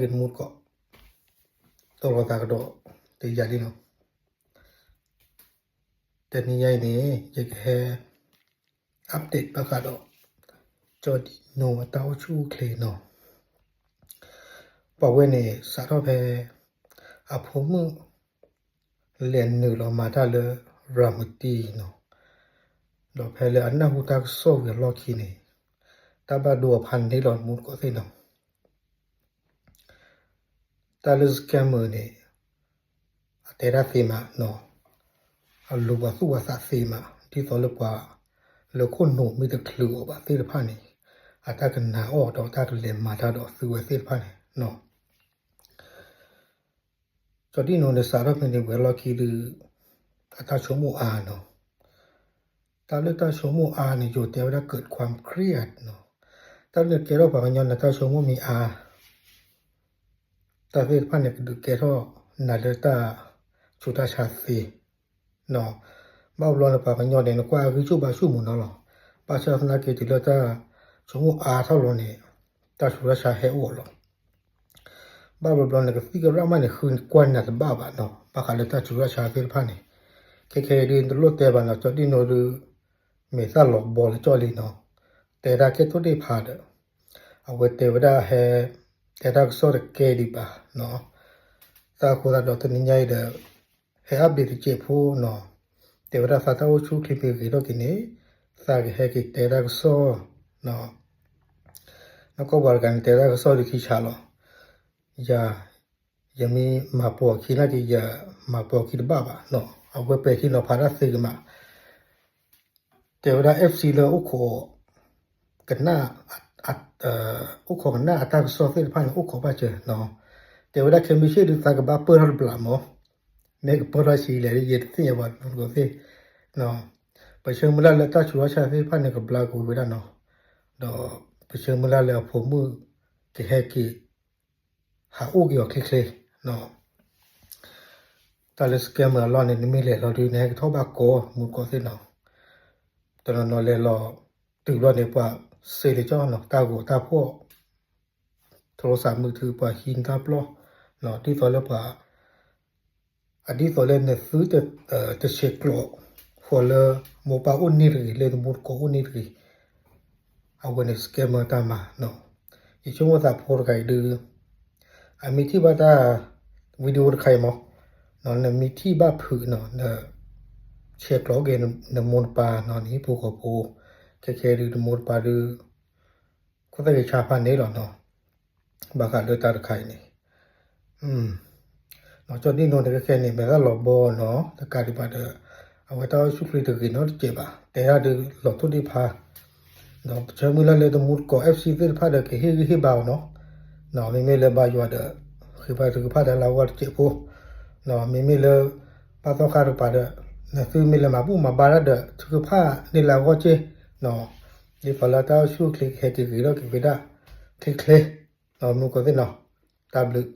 ke mut ko to lo ta do te ya di no te ni yai ni ye ke update ba ka do cho di no ta o chu kle no pa we ne sa ro phe a pho mu len nu lo ma ta le ramati no lo phe le an na hu ta so ge lo ki ni ta ba do phan ni lo mut ko se no ta le scammer ni a te ra fi ma no a lu ba su wa sa fi ma ti so le kwa le ko no mi de klu ba se de phan ni a ta ka na o do ta le ma ta do su we se phan ni no cho đi nó để xả ra bên đây là khi đi ta số một nó ta lấy ta số một này rồi theo đãเกิดความเครียดเนาะtaเลยเกี่ยวกับปัญญาในta số mộtมีtaเรียกพันเนี่ยคือเกี่ยวกับนั่นเลยtaชุดtaชาติเนาะบ้าบอลปัญญาเนี่ยกว่าคือชุบาชุมุนเนาะปัจจัยนั้นเกี่ยวกับta số mộtเท่านั้นเนี่ยtaชุดtaชาติเหรอบ้าบอลเนี่ยฟิกรามันเนี่ยคืนกวนนั่นบ้าเนาะปากเลยtaชุดtaชาติพันเนี่ยแค่เดินตลอดแต่บ้านเราจอดดินเราดูเมื่อหลอกบอลจอดลินเนาะแต่ได้แค่ตัวเดียวพาดเอาไว้แต่ว่าได้แต่ได้ก็สอดแก่ดีป่ะเนาะถ้าคนเราตัวนี้ใหญ่เด้อให้อัปเดตเจ็บผู้เนาะแต่ว่าถ้าเราชูคลิปไปกี่รอบกี่นี้สักให้กี่แต่ได้ก็สอดเนาะแล้วก็บอกกันแต่ได้ก็สอดดิคิชาลอย่ายังมีมาปวดขี้น่าจะอย่ามาปวดขี้บ้าเนาะเอาไว้ไปขี้เราพาราซิกมาแต่ว่า FC เลยอุโคกันหน้าอุโคกันหน้าตาโซเฟลพันอุโคบ้าเจอเนาะแต่ว่าเคมีเชื่อดูตากบ้าเปิดรับบลามอเมกเปิดราชีเลยเย็ดสิ่งอย่างนั้นก็สิเนาะไปเชื่อมือแล้วตาชัวร์ชาติพันกับบลากูไปได้เนาะเนาะไปเชื่อมือแล้วผมมือที่ให้กี่หาอุกยอกเคยเนาะตาเลสเกมเราเนี่ยไม่เลยเราดูเนี่ยท้อบากโกมุกก็สิเนาะตอนนั้นเราเลยเราตื่นรอเนี่ยว่าเสร็จจ้าเนาะตาโกตาพ่อโทรศัพท์มือถือว่าหินตาปล้อเนาะที่ตอนแล้วว่าอันนี้ตอนเล่นเนี่ยซื้อจะเช็คโลหัวเลยโมบายอุ่นนี่เลยเล่นมุดก็อุ่นนี่เลยเอาไว้ในสเกมตามมาเนาะอีช่วงว่าตาพอร์ไก่ดื้ออันมีที่บ้านตาวิดีโอใครมั้งเนาะเนี่ยมีที่บ้านผืนเนาะเนี่ยเช็คโลเกนเนี่ยมุดปลาเนาะนี่ผู้กับผู้แค่ดูมุดปลาดูก็ต้องชาพันนี่หรอเนาะบางการเดินตาใครนี่เนาะจอดนี่เนาะแต่แค่นี้แบบว่าหลอกบอเนาะแต่การที่บ้านเอาไว้ต้องชุบฟรีตัวกินเนาะเจ็บแต่ถ้าดูหลอกทุกที่พาเนาะเช้ามือแล้วเลยต้องมุดก่อ FC เพื่อพาเด็กที่บ่าวเนาะเนาะไม่เลยบ่าวอยู่เด้อคือบ่าวถือพาเด็กเราว่าเจ็บผู้เนาะไม่เลยป้าต้องการปาเด้อนะคือไม่เลยมาบุ้มาบาร์เด้อถือผ้านี่เราก็เจ็บเนาะนี่พอเราต้องชูคลิกให้ที่กี่รอบกี่วิดาคลิกเนาะมุกก็ได้เนาะตามลึก